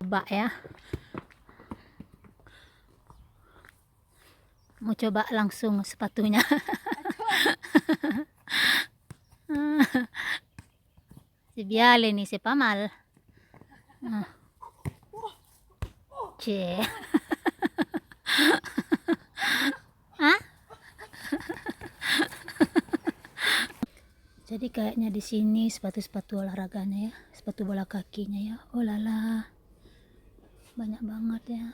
Coba ya, mau coba langsung sepatunya. Si Biale nih, si Pamal. Cie. Hah? Jadi kayaknya di sini sepatu-sepatu olahraganya ya, sepatu bola kakinya ya. Oh lala, banyak banget ya.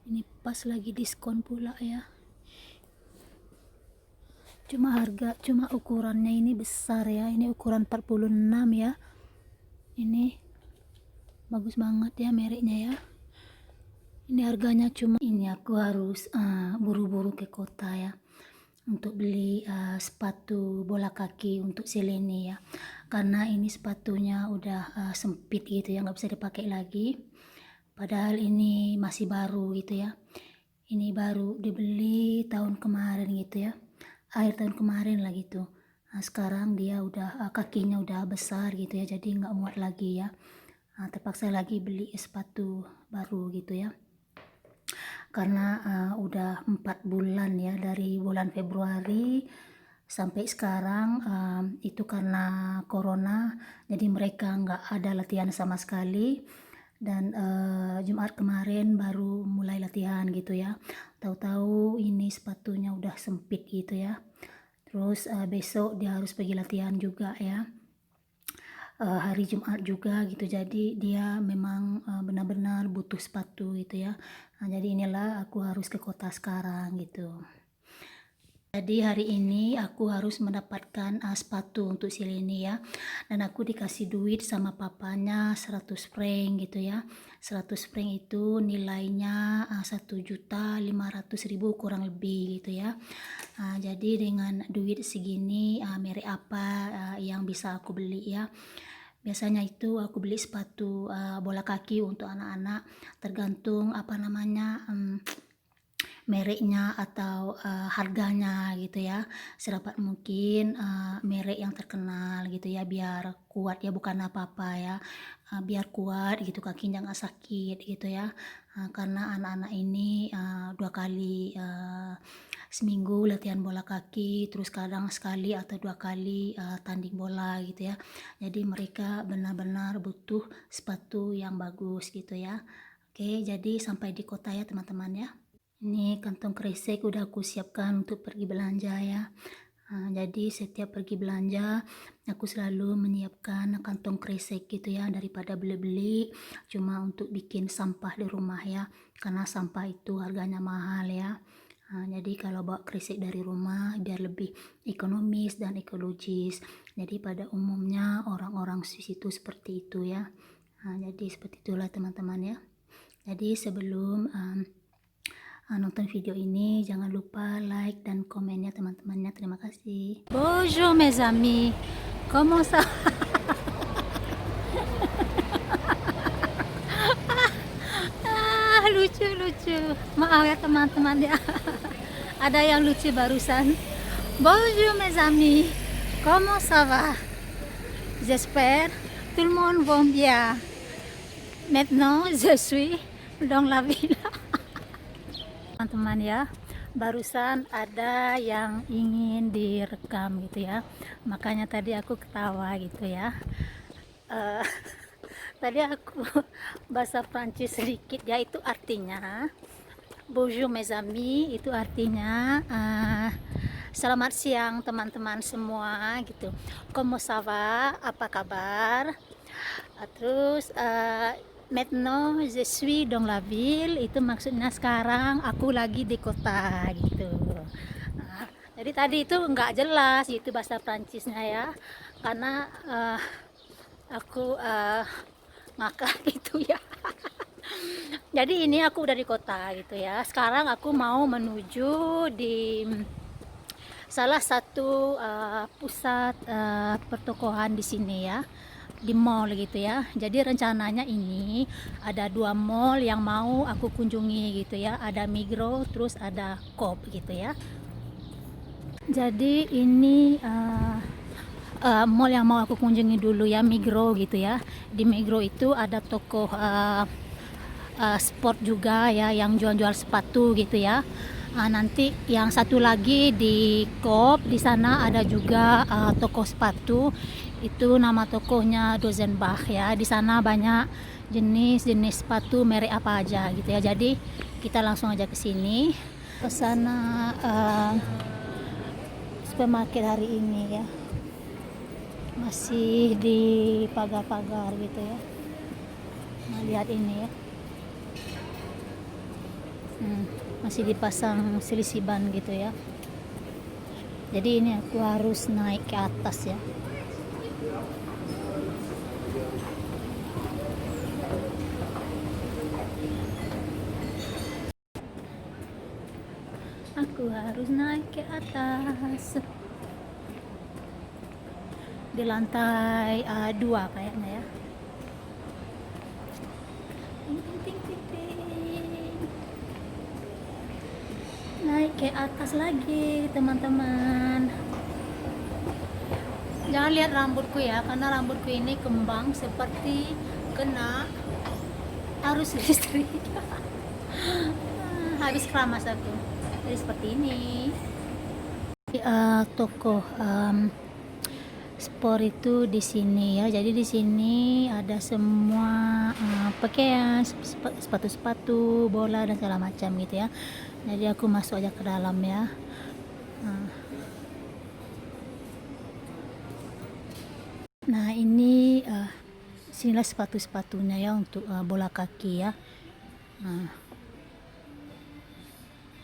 Ini pas lagi diskon pula ya. Cuma ukurannya ini besar ya. Ini ukuran 46 ya. Ini bagus banget ya mereknya ya. Ini harganya cuma ini. Aku harus buru-buru ke kota ya untuk beli sepatu bola kaki untuk Selene ya, karena ini sepatunya udah sempit gitu ya, nggak bisa dipakai lagi. Padahal ini masih baru gitu ya, ini baru dibeli tahun kemarin gitu ya, akhir tahun kemarin lah gitu. Nah, sekarang dia udah kakinya udah besar gitu ya, jadi nggak muat lagi ya. Terpaksa lagi beli sepatu baru gitu ya, karena udah 4 bulan ya, dari bulan Februari sampai sekarang. Itu karena corona, jadi mereka nggak ada latihan sama sekali, dan Jumat kemarin baru mulai latihan gitu ya. Tahu-tahu ini sepatunya udah sempit gitu ya, terus besok dia harus pergi latihan juga ya, hari Jumat juga gitu. Jadi dia memang benar-benar butuh sepatu gitu ya. Jadi inilah aku harus ke kota sekarang gitu. Jadi hari ini aku harus mendapatkan sepatu untuk Selene ya, dan aku dikasih duit sama papanya 100 franc gitu ya. 100 franc itu nilainya 1.500.000 kurang lebih gitu ya. Jadi dengan duit segini merek apa yang bisa aku beli ya. Biasanya itu aku beli sepatu bola kaki untuk anak-anak, tergantung apa namanya, mereknya atau harganya gitu ya. Sedapat mungkin merek yang terkenal gitu ya, biar kuat ya, bukan apa-apa ya, biar kuat gitu, kakinya nggak sakit gitu ya. Karena anak-anak ini 2 kali seminggu latihan bola kaki, terus kadang sekali atau 2 kali tanding bola gitu ya. Jadi mereka benar-benar butuh sepatu yang bagus gitu ya. Oke, jadi sampai di kota ya teman-teman ya. Ini kantong kresek udah aku siapkan untuk pergi belanja ya. Jadi setiap pergi belanja aku selalu menyiapkan kantong kresek gitu ya, daripada beli-beli cuma untuk bikin sampah di rumah ya, karena sampah itu harganya mahal ya. Jadi kalau bawa kresek dari rumah biar lebih ekonomis dan ekologis. Jadi pada umumnya orang-orang Swiss itu seperti itu ya. Jadi seperti itulah teman-teman ya. Jadi sebelum nonton video ini jangan lupa like dan komennya teman-temannya. Terima kasih. Bonjour mes amis, comment ça? Lucu. Maaf ya teman-teman ya. Ada yang lucu barusan. Bonjour mes amis, comment ça va? J'espère tout le monde va bien. Maintenant je suis dans la ville. Teman-teman ya, barusan ada yang ingin direkam gitu ya, makanya tadi aku ketawa gitu ya. Tadi aku bahasa Prancis sedikit ya, itu artinya bonjour mes amis, itu artinya selamat siang teman-teman semua gitu. Comment ça va, apa kabar? Terus maintenant je suis dans la ville, itu maksudnya sekarang aku lagi di kota gitu. Jadi tadi itu nggak jelas itu bahasa Prancisnya ya, karena aku ngakak gitu ya. Jadi ini aku udah di kota gitu ya. Sekarang aku mau menuju di salah satu pusat pertokoan di sini ya, di mall gitu ya. Jadi rencananya ini ada 2 mall yang mau aku kunjungi gitu ya, ada Migros terus ada Coop gitu ya. Jadi ini mall yang mau aku kunjungi dulu ya, Migros gitu ya. Di Migros itu ada toko sport juga ya, yang jual-jual sepatu gitu ya. Nanti yang satu lagi di Coop, di sana ada juga toko sepatu. Itu nama tokonya Dozenbach ya. Di sana banyak jenis-jenis sepatu merek apa aja gitu ya. Jadi kita langsung aja ke sini. Ke sana supermarket hari ini ya. Masih di pagar-pagar gitu ya. Nah, lihat ini ya. Masih dipasang selisih ban gitu ya. Jadi ini aku harus naik ke atas ya. Aku harus naik ke atas. Di lantai 2 kayaknya ya. Ting, ting, ting, ting. Naik ke atas lagi teman-teman. Jangan lihat rambutku ya, karena rambutku ini kembang seperti kena arus listrik. Habis keramas aku. Jadi seperti ini. Toko sport itu di sini ya. Jadi di sini ada semua pakaian, sepatu-sepatu, bola dan segala macam gitu ya. Jadi aku masuk aja ke dalam ya. Nah ini sinilah sepatu-sepatunya ya untuk bola kaki ya.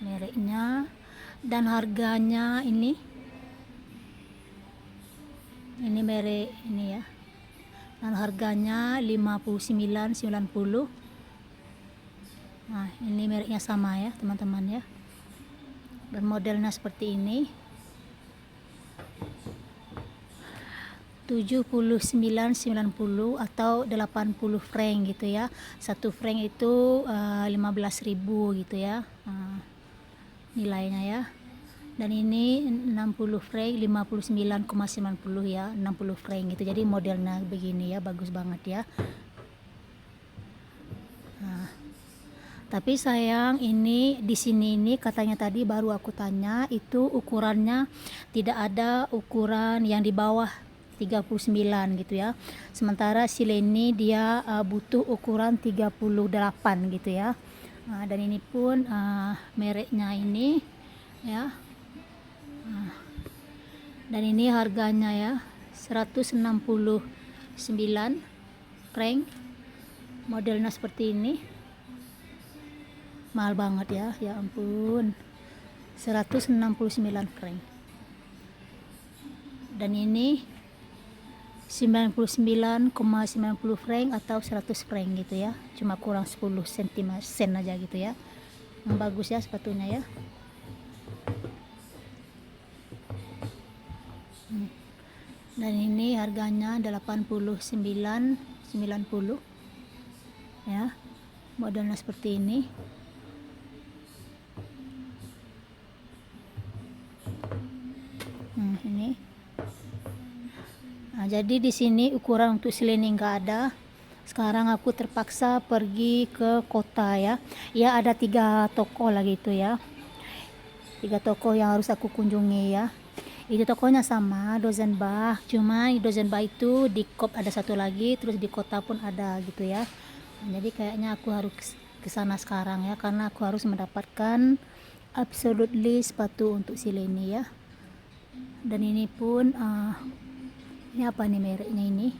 Mereknya dan harganya ini merek ini ya. Dan harganya 59,90. Nah, ini mereknya sama ya, teman-teman ya. Dan modelnya seperti ini. 79,90 atau 80 franc gitu ya. Satu franc itu 15.000 gitu ya. Nilainya ya. Dan ini 60 franc 59,90 ya, 60 franc gitu. Jadi modelnya begini ya, bagus banget ya. Tapi sayang ini di sini ini katanya tadi baru aku tanya itu ukurannya tidak ada ukuran yang di bawah 39 gitu ya. Sementara si Leni dia butuh ukuran 38 gitu ya. Dan ini pun mereknya ini ya. Dan ini harganya ya 169 franc. Modelnya seperti ini. Mahal banget ya, ya ampun. 169 franc. Dan ini 99,90 franc atau 100 franc gitu ya. Cuma kurang 10 sen aja gitu ya. Yang bagus ya sepatunya ya. Dan ini harganya 89,90 ya. Modelnya seperti ini. Ini. Nah, jadi di sini ukuran untuk selining nggak ada. Sekarang aku terpaksa pergi ke kota ya. Ya ada 3 toko lah gitu ya. 3 toko yang harus aku kunjungi ya. Itu tokonya sama Dozenbach, cuma Dozenbach itu di Coop ada satu lagi, terus di kota pun ada gitu ya. Jadi kayaknya aku harus ke sana sekarang ya, karena aku harus mendapatkan absolutely sepatu untuk si Leni ya. Dan ini pun ini apa nih mereknya ini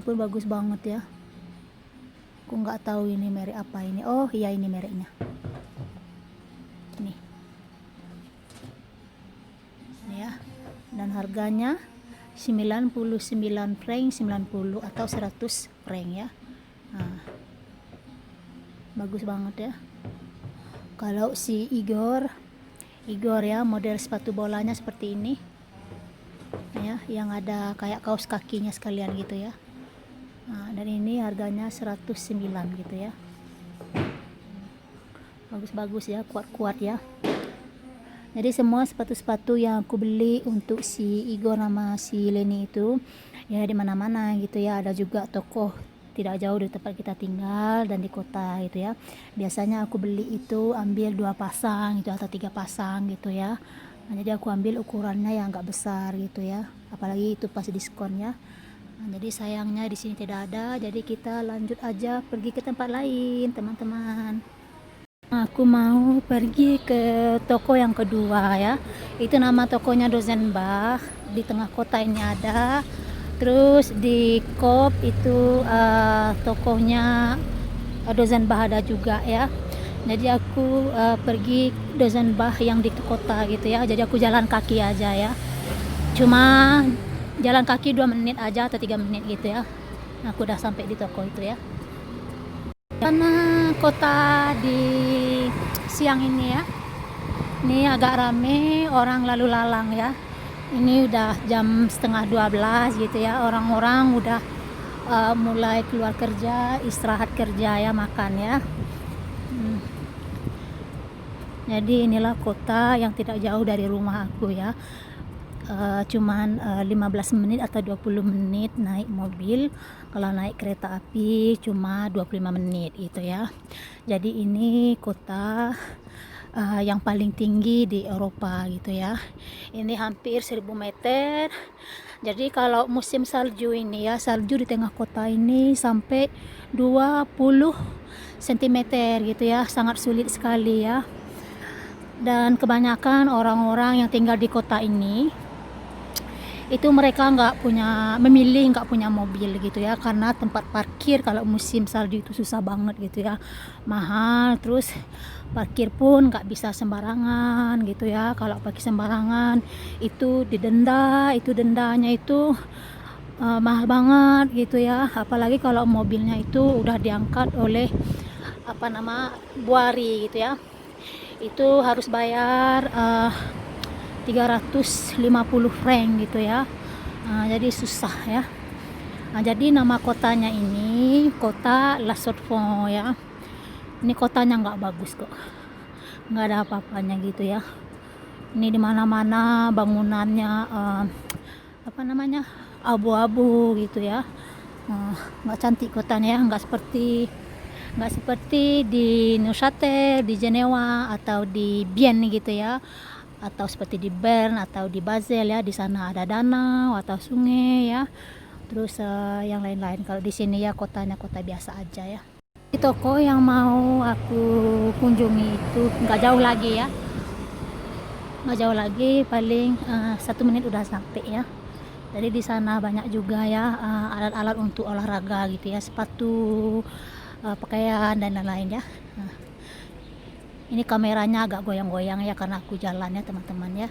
pun bagus banget ya. Aku nggak tahu ini merek apa ini. Oh iya, ini mereknya nih ya. Dan harganya 99 franc 90 atau 100 franc ya. Bagus banget ya. Kalau si Igor ya, model sepatu bolanya seperti ini ya, yang ada kayak kaos kakinya sekalian gitu ya. Dan ini harganya 109 gitu ya. Bagus-bagus ya, kuat-kuat ya. Jadi semua sepatu-sepatu yang aku beli untuk si Igor sama si Leni itu ya di mana-mana gitu ya. Ada juga toko tidak jauh dari tempat kita tinggal dan di kota gitu ya. Biasanya aku beli itu ambil 2 pasang gitu atau 3 pasang gitu ya. Nah, jadi aku ambil ukurannya yang agak besar gitu ya. Apalagi itu pas diskon ya. Nah, jadi sayangnya di sini tidak ada. Jadi kita lanjut aja pergi ke tempat lain, teman-teman. Aku mau pergi ke toko yang kedua ya. Itu nama tokonya Dozenbach. Di tengah kota ini ada. Terus di Kop itu tokonya Dozenbach ada juga ya. Jadi aku pergi Dozenbach yang di kota gitu ya. Jadi aku jalan kaki aja ya. Cuma jalan kaki 2 menit aja atau 3 menit gitu ya. Aku udah sampai di toko itu ya. Karena kota di siang ini ya, ini agak rame orang lalu lalang ya. Ini udah jam setengah 12 gitu ya, orang-orang udah mulai keluar kerja, istirahat kerja ya, makan ya. Jadi inilah kota yang tidak jauh dari rumah aku ya. Cuman 15 menit atau 20 menit naik mobil. Kalau naik kereta api cuma 25 menit gitu ya. Jadi ini kota yang paling tinggi di Eropa gitu ya. Ini hampir 1000 meter. Jadi kalau musim salju ini ya, salju di tengah kota ini sampai 20 cm gitu ya. Sangat sulit sekali ya. Dan kebanyakan orang-orang yang tinggal di kota ini itu mereka nggak punya mobil gitu ya, karena tempat parkir kalau musim salju itu susah banget gitu ya, mahal. Terus parkir pun nggak bisa sembarangan gitu ya. Kalau parkir sembarangan itu didenda, itu dendanya itu mahal banget gitu ya. Apalagi kalau mobilnya itu udah diangkat oleh buari gitu ya, itu harus bayar 350 franc gitu ya. Jadi susah ya. Jadi nama kotanya ini kota La Chaux-de-Fonds ya. Ini kotanya nggak bagus kok, nggak ada apa-apanya gitu ya. Ini dimana-mana bangunannya abu-abu gitu ya. Nggak cantik kotanya ya, nggak seperti di Neuchâtel, di Jenewa atau di Bienne gitu ya, atau seperti di Bern atau di Basel ya. Di sana ada danau atau sungai ya. Terus yang lain-lain. Kalau di sini ya kotanya kota biasa aja ya. Di toko yang mau aku kunjungi itu nggak jauh lagi ya, nggak jauh lagi, paling 1 menit udah sampai ya. Jadi di sana banyak juga ya alat-alat untuk olahraga gitu ya, sepatu, pakaian dan lain-lain ya. Ini kameranya agak goyang-goyang ya karena aku jalan ya teman-teman ya.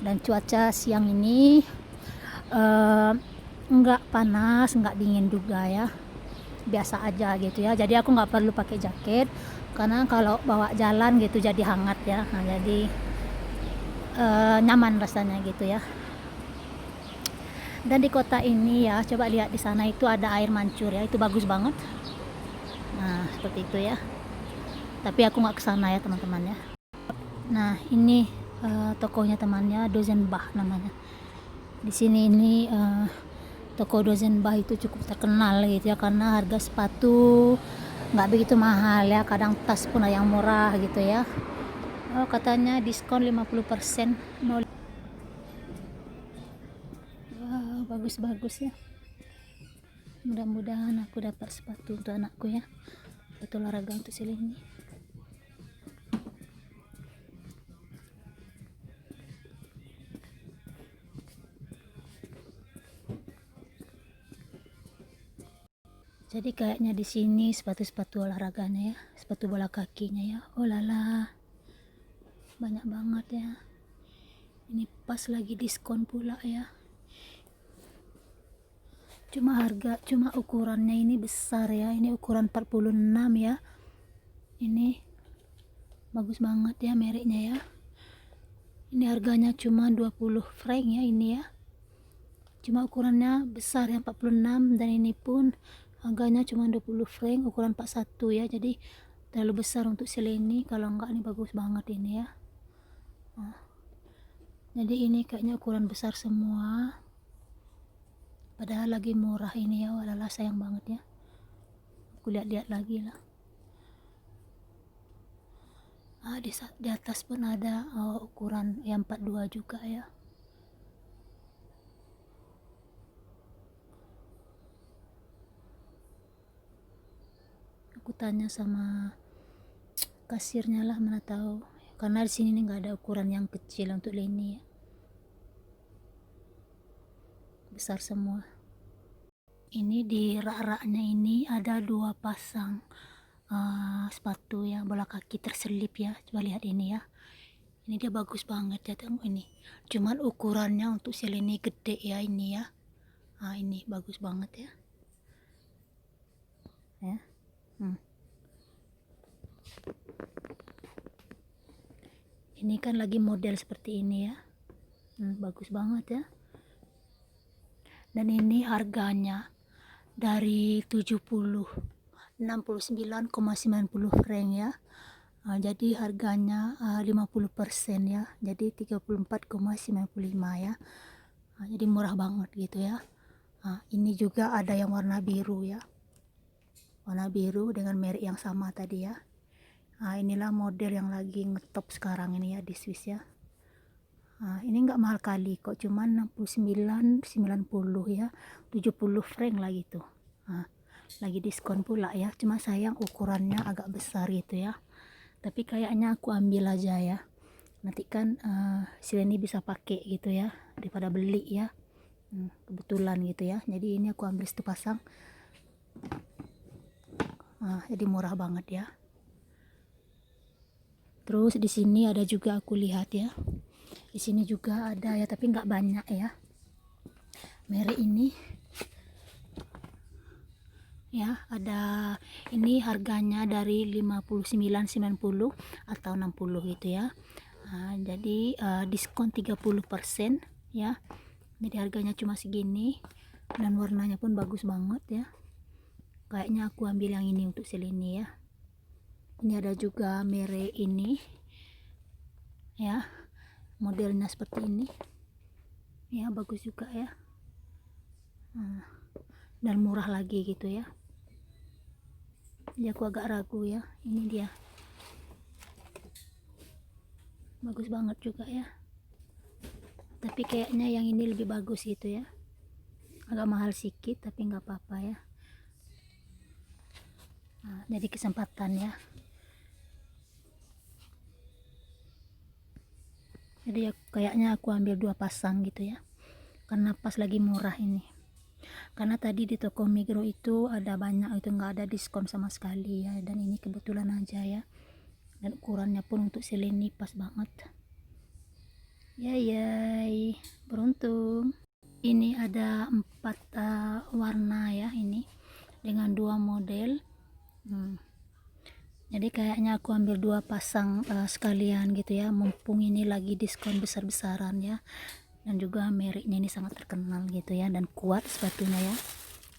Dan cuaca siang ini nggak panas, nggak dingin juga ya, biasa aja gitu ya. Jadi aku nggak perlu pakai jaket karena kalau bawa jalan gitu jadi hangat ya. Jadi nyaman rasanya gitu ya. Dan di kota ini ya, coba lihat di sana itu ada air mancur ya, itu bagus banget. Nah seperti itu ya. Tapi aku nggak kesana ya teman-teman ya. Nah ini tokonya temannya, Dozenbach namanya. Di sini ini toko Dozenbach itu cukup terkenal gitu ya, karena harga sepatu nggak begitu mahal ya. Kadang tas pun ada yang murah gitu ya. Katanya diskon 50%. Wow, bagus-bagus ya. Mudah-mudahan aku dapat sepatu untuk anakku ya, sepatu olahraga untuk Seleni. Jadi kayaknya di sini sepatu-sepatu olahraganya ya, sepatu bola kakinya ya. Oh lala, banyak banget ya. Ini pas lagi diskon pula ya. Cuma ukurannya ini besar ya. Ini ukuran 46 ya. Ini bagus banget ya mereknya ya. Ini harganya cuma 20 franc ya ini ya. Cuma ukurannya besar ya, 46, dan ini pun harganya cuma 20 franc, ukuran 41 ya. Jadi terlalu besar untuk Seleni. Kalau enggak ini bagus banget ini ya. Jadi ini kayaknya ukuran besar semua, padahal lagi murah ini ya. Walalah, sayang banget ya. Aku lihat-lihat lagi lah. Di atas pun ada ukuran yang 42 juga ya. Aku tanya sama kasirnya lah, mana tahu, karena di sini nggak ada ukuran yang kecil untuk lini ya. Besar semua. Ini di rak-raknya ini ada 2 pasang sepatu ya, bola kaki terselip ya. Coba lihat ini ya. Ini dia bagus banget ya, tengok ini. Cuman ukurannya untuk selini gede ya ini ya. Ini bagus banget ya. Ya. Ini kan lagi model seperti ini ya. Bagus banget ya. Dan ini harganya dari 69,90 franc ya. Jadi harganya 50% ya. Jadi 34,95 ya. Jadi murah banget gitu ya. Ini juga ada yang warna biru ya. Warna biru dengan merek yang sama tadi ya. Inilah model yang lagi ngetop sekarang ini ya di Swiss ya. Ini nggak mahal kali kok, cuman 69,90 ya, 70 franc lah gitu. Lagi diskon pula ya, cuma sayang ukurannya agak besar gitu ya. Tapi kayaknya aku ambil aja ya. Nanti kan Sileni bisa pakai gitu ya, daripada beli ya. Kebetulan gitu ya. Jadi ini aku ambil 1 pasang. Jadi murah banget ya. Terus di sini ada juga, aku lihat ya. Di sini juga ada ya, tapi nggak banyak ya. Merek ini ya, ada ini harganya dari 59,90 atau 60 gitu ya. Jadi diskon 30% ya. Jadi harganya cuma segini dan warnanya pun bagus banget ya. Kayaknya aku ambil yang ini untuk selini ya. Ini ada juga merek ini ya, modelnya seperti ini ya, bagus juga ya. Dan murah lagi gitu ya. Jadi aku agak ragu ya. Ini dia, bagus banget juga ya. Tapi kayaknya yang ini lebih bagus gitu ya. Agak mahal sedikit tapi nggak apa-apa ya. Jadi kesempatan ya. Jadi ya, kayaknya aku ambil 2 pasang gitu ya, karena pas lagi murah ini. Karena tadi di toko Migros itu ada banyak, itu nggak ada diskon sama sekali ya. Dan ini kebetulan aja ya. Dan ukurannya pun untuk selini pas banget. Yay, beruntung. Ini ada 4 warna ya ini, dengan 2 model. Jadi kayaknya aku ambil 2 pasang sekalian gitu ya, mumpung ini lagi diskon besar-besaran ya. Dan juga mereknya ini sangat terkenal gitu ya, dan kuat sepatunya ya.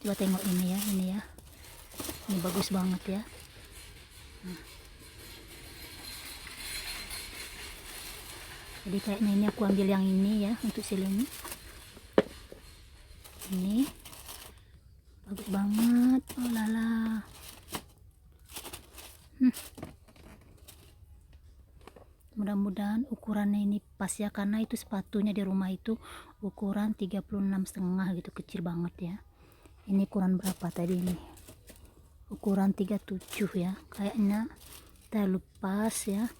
Coba tengok ini ya, ini bagus banget ya. Jadi kayaknya ini aku ambil yang ini ya untuk selini. Ini bagus banget, oh lala. Mudah-mudahan ukurannya ini pas ya, karena itu sepatunya di rumah itu ukuran 36,5 gitu, kecil banget ya. Ini ukuran berapa tadi ini? Ukuran 37 ya, kayaknya terlalu pas ya.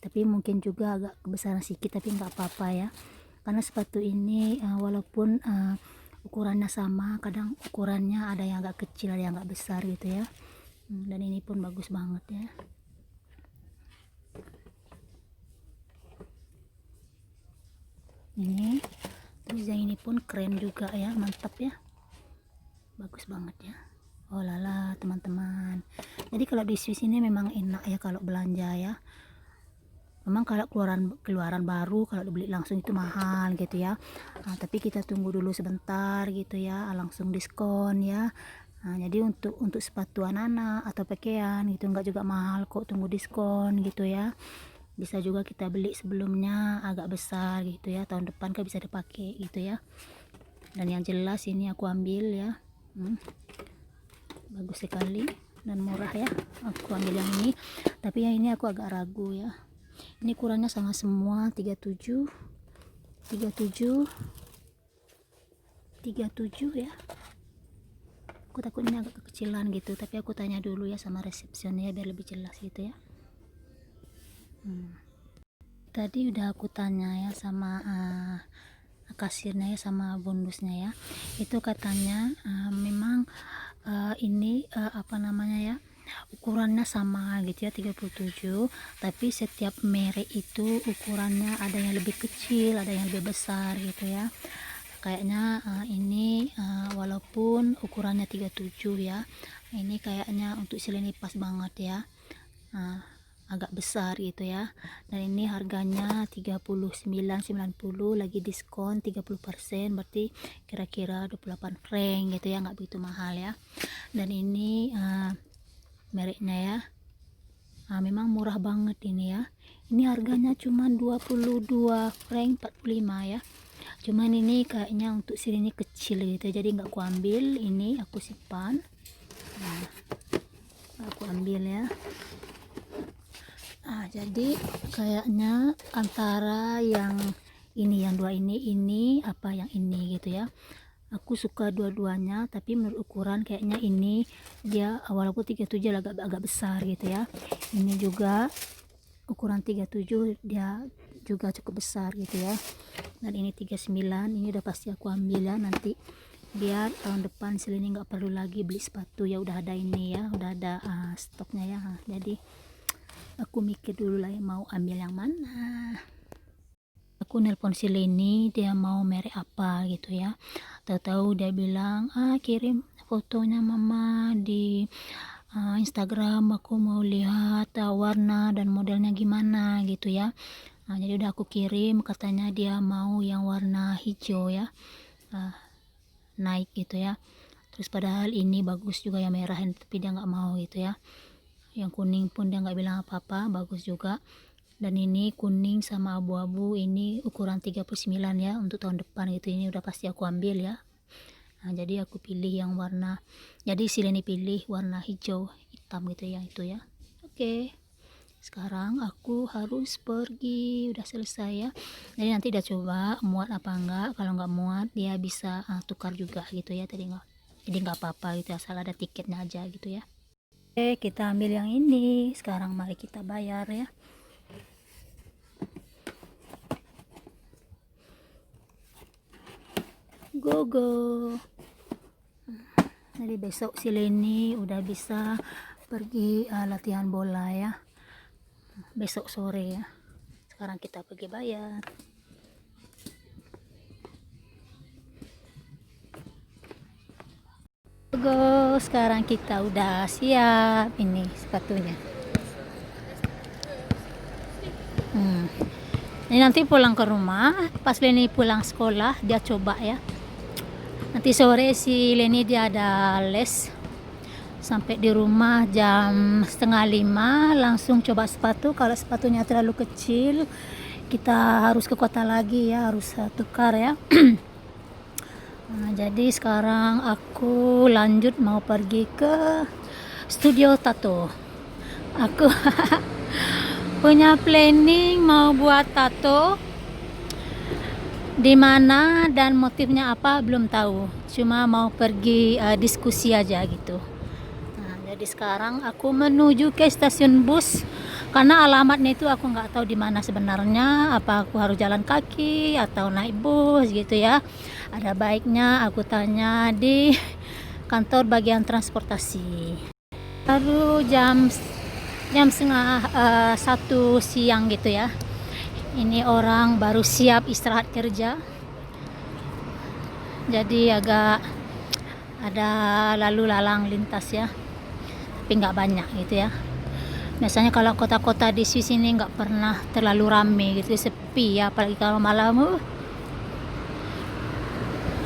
Tapi mungkin juga agak kebesaran sedikit, tapi nggak apa-apa ya. Karena sepatu ini walaupun ukurannya sama, kadang ukurannya ada yang agak kecil, ada yang agak besar gitu ya. Dan ini pun bagus banget ya. Ini terus yang ini pun keren juga ya, mantap ya, bagus banget ya. Oh lala teman-teman, jadi kalau di Swiss ini memang enak ya kalau belanja ya. Memang kalau keluaran baru kalau dibeli langsung itu mahal gitu ya. Tapi kita tunggu dulu sebentar gitu ya, langsung diskon ya. Jadi untuk sepatu anak-anak atau pakaian gitu nggak juga mahal kok, tunggu diskon gitu ya. bisa juga kita beli sebelumnya agak besar gitu ya, tahun depan kan bisa dipakai gitu ya. Dan yang jelas ini aku ambil ya, bagus sekali dan murah ya, aku ambil yang ini. Tapi yang ini aku agak ragu ya, ini ukurannya sama semua 37 ya. Aku takutnya agak kekecilan gitu, tapi aku tanya dulu ya sama resepsionnya biar lebih jelas gitu ya. Tadi udah aku tanya ya sama kasirnya ya, sama bondusnya ya, itu katanya memang ini apa namanya ya, ukurannya sama gitu ya, 37, tapi setiap merek itu ukurannya ada yang lebih kecil, ada yang lebih besar gitu ya. Kayaknya ini walaupun ukurannya 37 ya, ini kayaknya untuk Sileni pas banget ya, agak besar gitu ya. Dan ini harganya 39,90, lagi diskon 30%, berarti kira-kira 28 franc gitu ya, nggak begitu mahal ya. Dan ini mereknya ya, memang murah banget ini ya. Ini harganya cuma 22 franc 45 ya. Cuman ini kayaknya untuk sini kecil gitu, jadi nggak aku ambil. Ini aku simpan, aku ambil ya. Jadi kayaknya antara yang ini, yang dua ini apa yang ini gitu ya. Aku suka dua-duanya, tapi menurut ukuran kayaknya ini dia walaupun 37 agak besar gitu ya. Ini juga ukuran 37, dia juga cukup besar gitu ya. Dan ini 39, ini udah pasti aku ambil ya, nanti biar tahun depan Sileni nggak perlu lagi beli sepatu ya, udah ada ini ya, udah ada stoknya ya. Jadi aku mikir dulu lah ya, mau ambil yang mana. Aku nelpon Sileni, dia mau merek apa gitu ya. Tahu-tahu dia bilang kirim fotonya mama di Instagram, aku mau lihat warna dan modelnya gimana gitu ya. Jadi udah aku kirim, katanya dia mau yang warna hijau ya, naik gitu ya. Terus padahal ini bagus juga yang merah, tapi dia nggak mau gitu ya. Yang kuning pun dia nggak bilang apa-apa, bagus juga. Dan ini kuning sama abu-abu, ini ukuran 39 ya, untuk tahun depan gitu. Ini udah pasti aku ambil ya. Jadi aku pilih yang warna, jadi Sileni pilih warna hijau hitam gitu ya, itu ya. Oke. Sekarang aku harus pergi, udah selesai ya. Jadi nanti dia coba muat apa enggak, kalau nggak muat dia bisa tukar juga gitu ya. Jadi nggak apa-apa gitu, asal ada tiketnya aja gitu ya. Oke, kita ambil yang ini. Sekarang mari kita bayar ya. Go. Jadi besok Sileni udah bisa pergi latihan bola ya, besok sore ya. Sekarang kita pergi bayar. Go, sekarang kita udah siap, ini sepatunya. Ini nanti pulang ke rumah, pas Leni pulang sekolah dia coba ya. Nanti sore si Leni dia ada les, sampai di rumah jam 4:30 langsung coba sepatu. Kalau sepatunya terlalu kecil kita harus ke kota lagi ya, harus tukar ya. Jadi sekarang aku lanjut mau pergi ke studio tato. Aku punya planning mau buat tato, di mana dan motifnya apa belum tahu, cuma mau pergi diskusi aja gitu. Jadi sekarang aku menuju ke stasiun bus, karena alamatnya itu aku nggak tahu di mana sebenarnya, apa aku harus jalan kaki atau naik bus gitu ya. Ada baiknya aku tanya di kantor bagian transportasi. Baru jam 1:30 siang gitu ya. Ini orang baru siap istirahat kerja, jadi agak ada lalu lalang lintas ya, tapi nggak banyak gitu ya. Biasanya kalau kota-kota di Swiss ini nggak pernah terlalu rame gitu, sepi ya, apalagi kalau malam.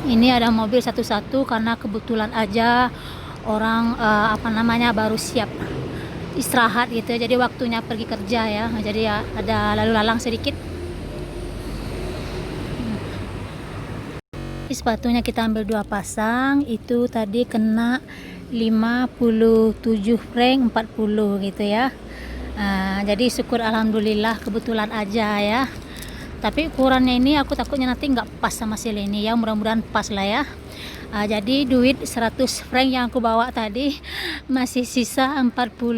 Ini ada mobil satu-satu karena kebetulan aja orang baru siap istirahat gitu ya, jadi waktunya pergi kerja ya, jadi ya ada lalu lalang sedikit. Sepatunya kita ambil 2 pasang, itu tadi kena 57 franc 40 gitu ya. Jadi syukur alhamdulillah, kebetulan aja ya. Tapi ukurannya ini aku takutnya nanti nggak pas sama si Leni ya, mudah-mudahan pas lah ya. Jadi duit 100 franc yang aku bawa tadi masih sisa 42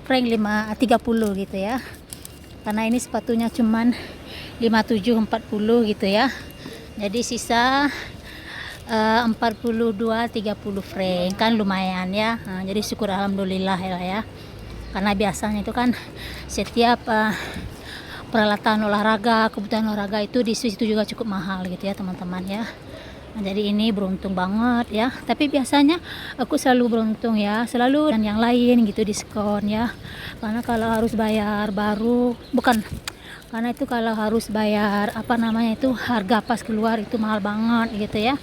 franc 30 gitu ya. Karena ini sepatunya cuman 57 40 gitu ya. Jadi sisa 42-30 franc, kan lumayan ya. Jadi syukur alhamdulillah ya. Karena biasanya itu kan setiap peralatan olahraga, kebutuhan olahraga itu di Swiss itu juga cukup mahal gitu ya teman-teman ya. Jadi ini beruntung banget ya. Tapi biasanya aku selalu beruntung ya, selalu dan yang lain gitu diskon ya. Karena kalau harus bayar baru, bukan, karena itu kalau harus bayar apa namanya itu harga pas keluar itu mahal banget gitu ya.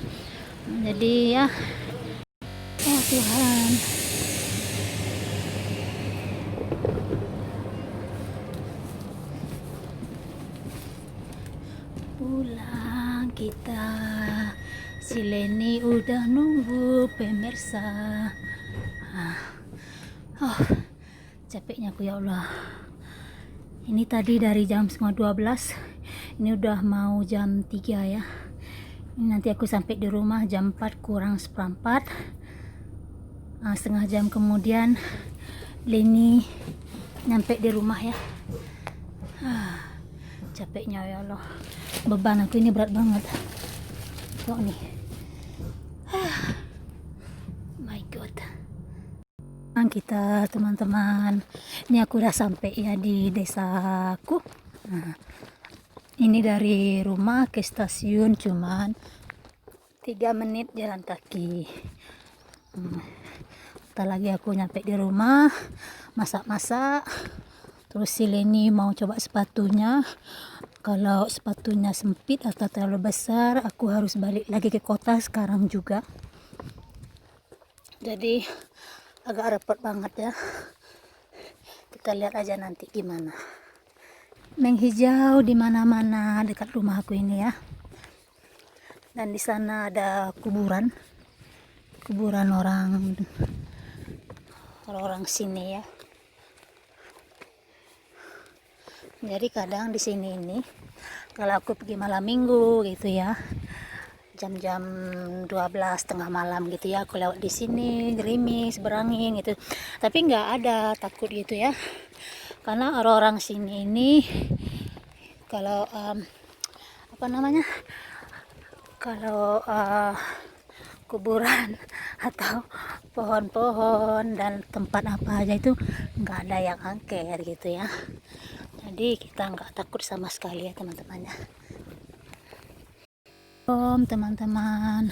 Jadi ya, oh Tuhan, pulang kita, si Leni udah nunggu pemirsa. Oh, capeknya aku ya Allah. Ini tadi dari jam 11:30, ini udah mau jam 3 ya. Ini nanti aku sampai di rumah jam 4 kurang seperempat. Setengah jam kemudian Leni nyampe di rumah ya. Capeknya ya Allah, beban aku ini berat banget kok nih. My God, kita teman-teman, ini aku udah sampai ya di desaku. Ini dari rumah ke stasiun cuman 3 menit jalan kaki. Bentar lagi aku nyampe di rumah, masak-masak. Terus si Leni mau coba sepatunya. Kalau sepatunya sempit atau terlalu besar, aku harus balik lagi ke kota sekarang juga. Jadi agak repot banget ya. Kita lihat aja nanti gimana. Menghijau di mana-mana dekat rumah aku ini ya. Dan di sana ada kuburan orang sini ya. Jadi kadang di sini ini kalau aku pergi malam minggu gitu ya, jam-jam 12 tengah malam gitu ya, aku lewat di sini gerimis berangin gitu, tapi nggak ada takut gitu ya, karena orang-orang sini ini kalau apa namanya, kalau kuburan atau pohon-pohon dan tempat apa aja itu nggak ada yang angker gitu ya. Jadi kita nggak takut sama sekali ya teman-teman ya. Teman-teman,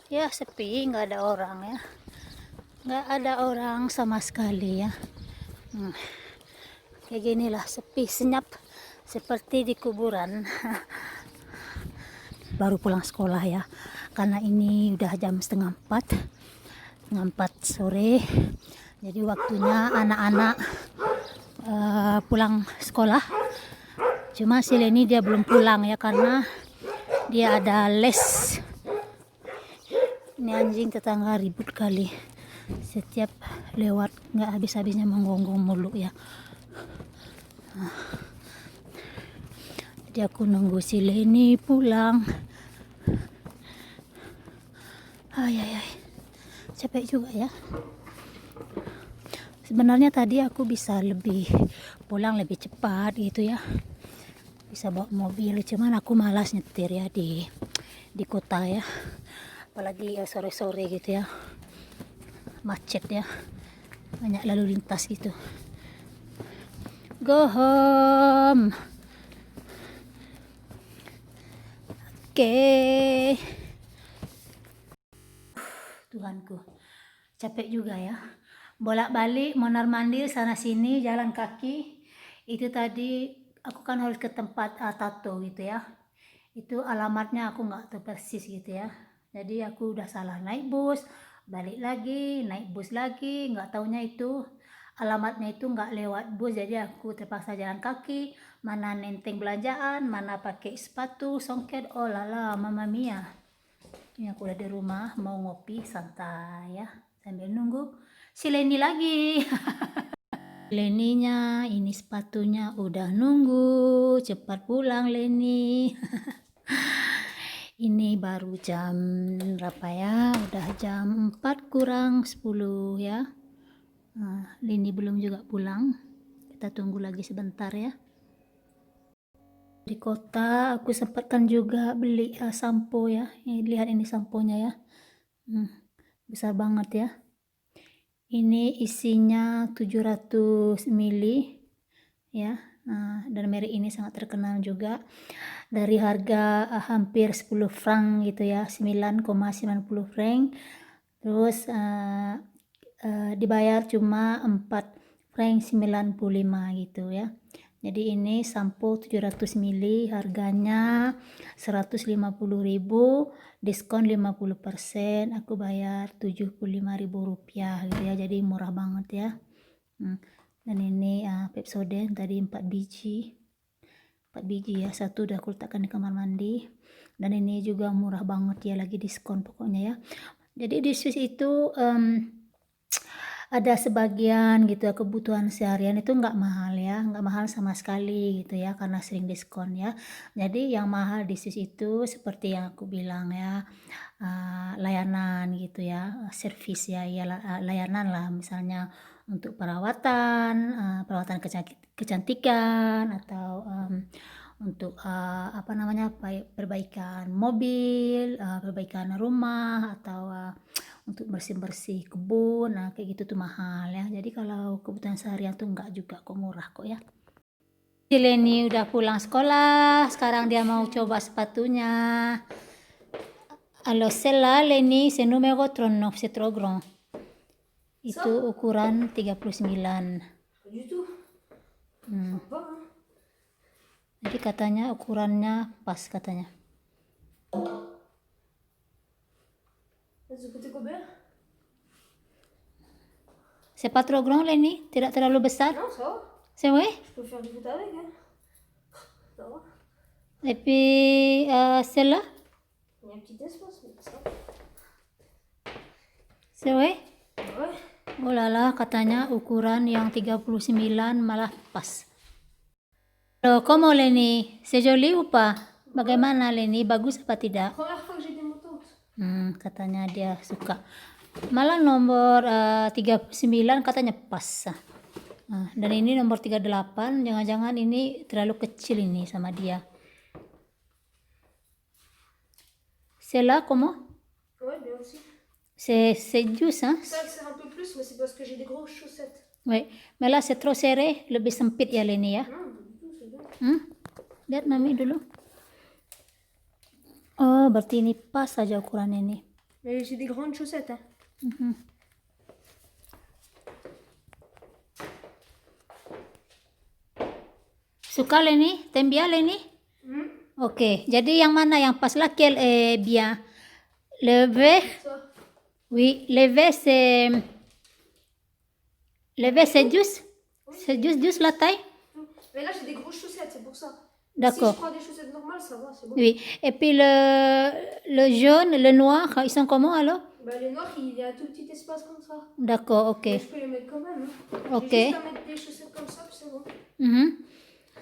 ya sepi, nggak ada orang ya, nggak ada orang sama sekali ya. Kayak ginilah, sepi senyap seperti di kuburan. Baru pulang sekolah ya, karena ini udah jam setengah 4 sore. Jadi waktunya anak-anak pulang sekolah. Cuma si Leni dia belum pulang ya, karena dia ada les. Ini anjing tetangga ribut kali, setiap lewat nggak habis-habisnya menggonggong mulu ya. Jadi aku nunggu si Leni pulang. Capek juga ya. Sebenarnya tadi aku bisa pulang lebih cepat gitu ya, bisa bawa mobil, cuman aku malas nyetir ya di kota ya, apalagi ya sore-sore gitu ya, macet ya, banyak lalu lintas gitu. Go home. Oke. Tuhanku, capek juga ya, bolak-balik mondar-mandir sana sini jalan kaki. Itu tadi aku kan harus ke tempat tato gitu ya, itu alamatnya aku nggak tahu persis gitu ya. Jadi aku udah salah naik bus, balik lagi, naik bus lagi, nggak taunya itu alamatnya itu nggak lewat bus, jadi aku terpaksa jalan kaki, mana nenteng belanjaan, mana pakai sepatu, songket, oh lala, mama mia. Ini aku udah di rumah, mau ngopi santai ya, sambil nunggu si Leni lagi. Leninya, ini sepatunya udah nunggu, cepat pulang Leni. Ini baru jam berapa ya? Udah jam 4 kurang 10 ya. Nah, Lini belum juga pulang. Kita tunggu lagi sebentar ya. Di kota aku sempatkan juga beli sampo ya. Lihat ini samponya ya. Besar banget ya. Ini isinya 700 ml ya. Nah, dan merek ini sangat terkenal juga. Dari harga hampir 10 franc gitu ya, 9,90 franc. Terus dibayar cuma 4 franc 95 gitu ya. Jadi ini sampo 700 ml harganya 150.000, diskon 50%, aku bayar 75.000 rupiah gitu ya. Jadi murah banget ya. Dan ini Pepsodent tadi 4 biji ya, satu udah aku letakkan di kamar mandi. Dan ini juga murah banget ya, lagi diskon pokoknya ya. Jadi di Swiss itu ada sebagian gitu ya, kebutuhan seharian itu nggak mahal ya, nggak mahal sama sekali gitu ya, karena sering diskon ya. Jadi yang mahal di Swiss itu seperti yang aku bilang ya, layanan gitu ya, servis ya, layanan lah, misalnya untuk perawatan kecantikan, atau untuk apa namanya, perbaikan mobil, perbaikan rumah, atau untuk bersih-bersih kebun. Nah kayak gitu tuh mahal ya. Jadi kalau kebutuhan seharian tuh enggak juga kok, murah kok ya. Si Leni udah pulang sekolah, sekarang dia mau coba sepatunya. Alors celle-là, Leni, c'est numéro 39, c'est trop grand. Itu ukuran 39. Du tout. Pas, hein. Jadi katanya ukurannya pas katanya. Ça coûtait combien? C'est pas trop grand, Leni? Tidak terlalu besar? Non, ça va. C'est vrai? Je peux faire du foot avec, hein. Ça va. Et puis celle-là? Il y a un petit espace, mais ça va. C'est vrai? Ouais. Oh lala, katanya ukuran yang 39 malah pas. Loh, comment Leni? C'est joli ou pas? Bagaimana Leni? Bagus apa tidak? Première fois que j'ai des motos. Katanya dia suka. Malah nomor 39 katanya pas. Dan ini nomor 38, jangan-jangan ini terlalu kecil ini sama dia. C'est là comment? Ouais, bien aussi. C'est juste, hein? Ça sert un peu plus, mais c'est parce que j'ai des grosses chaussettes. Oui, mais là c'est trop serré, lebih sempit ya Leni ya. Non, pas du tout, c'est bien. Lihat mami dulu. Oh, berarti ini pas saja ukuran ini. Mais j'ai des grandes chaussettes, hein. Suka Leni? T'aimes bien Leni? Oke, jadi yang mana yang pas, laquelle est bien? Le vert? Ça. Oui, le vert c'est... Le vert c'est juste? C'est juste la taille? Mais là, j'ai des grosses chaussettes, c'est pour ça. D'accord. Si je prends des chaussettes normales, ça va, c'est bon. Oui, et puis le jaune, le noir, ils sont comment alors? Bah, les noirs, il y a un tout petit espace comme ça. D'accord, ok. Mais je peux les mettre quand même, hein. Ok. J'ai juste à mettre des chaussettes comme ça, puis c'est bon.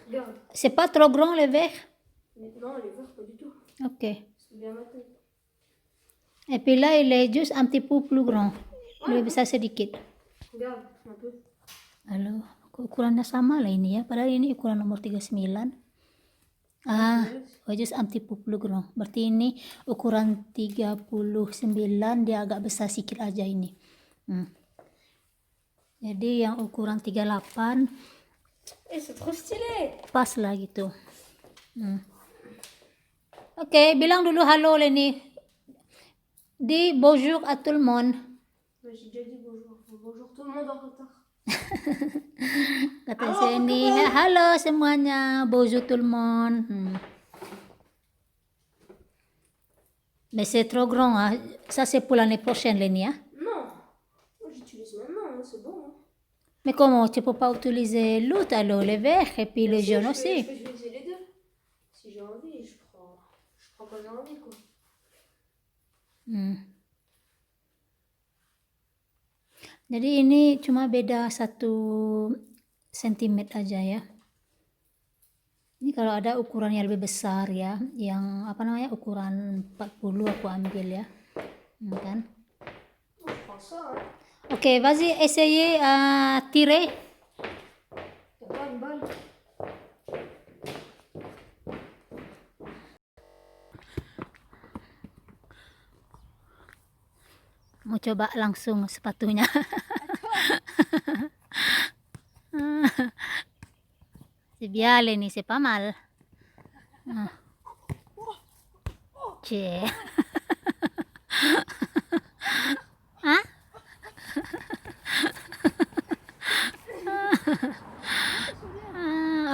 Regarde. C'est pas trop grand le vert? Non, les verts, pas du tout. Ok. C'est bien ma taille. Et puis là, il est juste un petit peu plus grand. Lebih besar sedikit. Regarde, un peu. Halo, ukurannya sama lah ini ya. Padahal ini ukuran nomor 39. Just un petit peu plus grand. Berarti ini ukuran 39, dia agak besar sedikit aja ini. Jadi yang ukuran 38 c'est trop stylé. pas lah gitu. Oke, bilang dulu halo Leni. Dis bonjour à tout le monde. Ouais, j'ai déjà dit bonjour. Bonjour tout le monde en retard. Kata Leni, halo semuanya, bonjour tout le monde. Mais c'est trop grand, hein. Ça, c'est pour l'année prochaine, Lenny, hein. Non. Moi, j'utilise maintenant, hein, c'est bon. Hein. Mais comment? Tu peux pas utiliser l'autre, alors, le vert et puis le Si, jaune je aussi. vais utiliser les deux. Si j'ai envie, je prends quand j'ai envie, quoi. Jadi ini cuma beda 1 cm aja ya. Ini kalau ada ukuran yang lebih besar ya, yang apa namanya ukuran 40 aku ambil ya. Kan? Moi, je prends ça, hein. Ok, vas-y, essayez à tirer. T'as pas une balle? Mau coba langsung sepatunya. C'est bien, Lenny, c'est pas mal. Cie. Hah?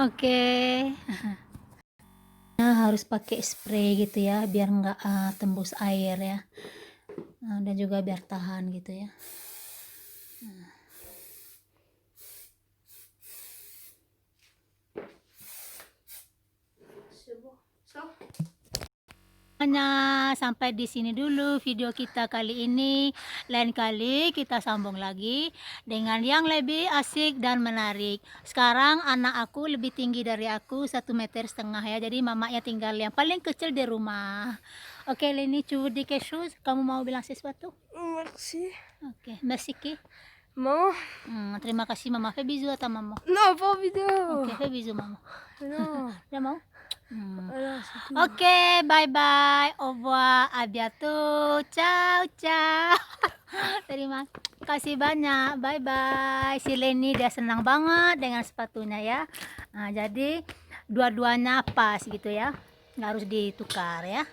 Oke. Harus pakai spray gitu ya, biar nggak tembus air ya. Dan juga biar tahan gitu ya. C'est bon. Ça? Hanya sampai di sini dulu video kita kali ini. Lain kali kita sambung lagi dengan yang lebih asik dan menarik. Sekarang anak aku lebih tinggi dari aku 1,5 meter ya. Jadi mamanya tinggal yang paling kecil di rumah. Oke, Lenny, tu veux dire quelque chose? Kamu mau bilang sesuatu? Merci. Oke, merci Ki. Maman? Terima kasih Mama. Fais bisous à ta maman. Non, pas en vidéo. Oke, fais bisous Mama. Non. Udah mau? Alors, c'est tout. Oke, bye-bye. Au revoir. À bientôt. Ciao, ciao. Terima kasih banyak. Bye-bye. Si Lenny dia senang banget dengan sepatunya ya. Nah, jadi dua-duanya pas gitu ya. Nggak harus ditukar ya.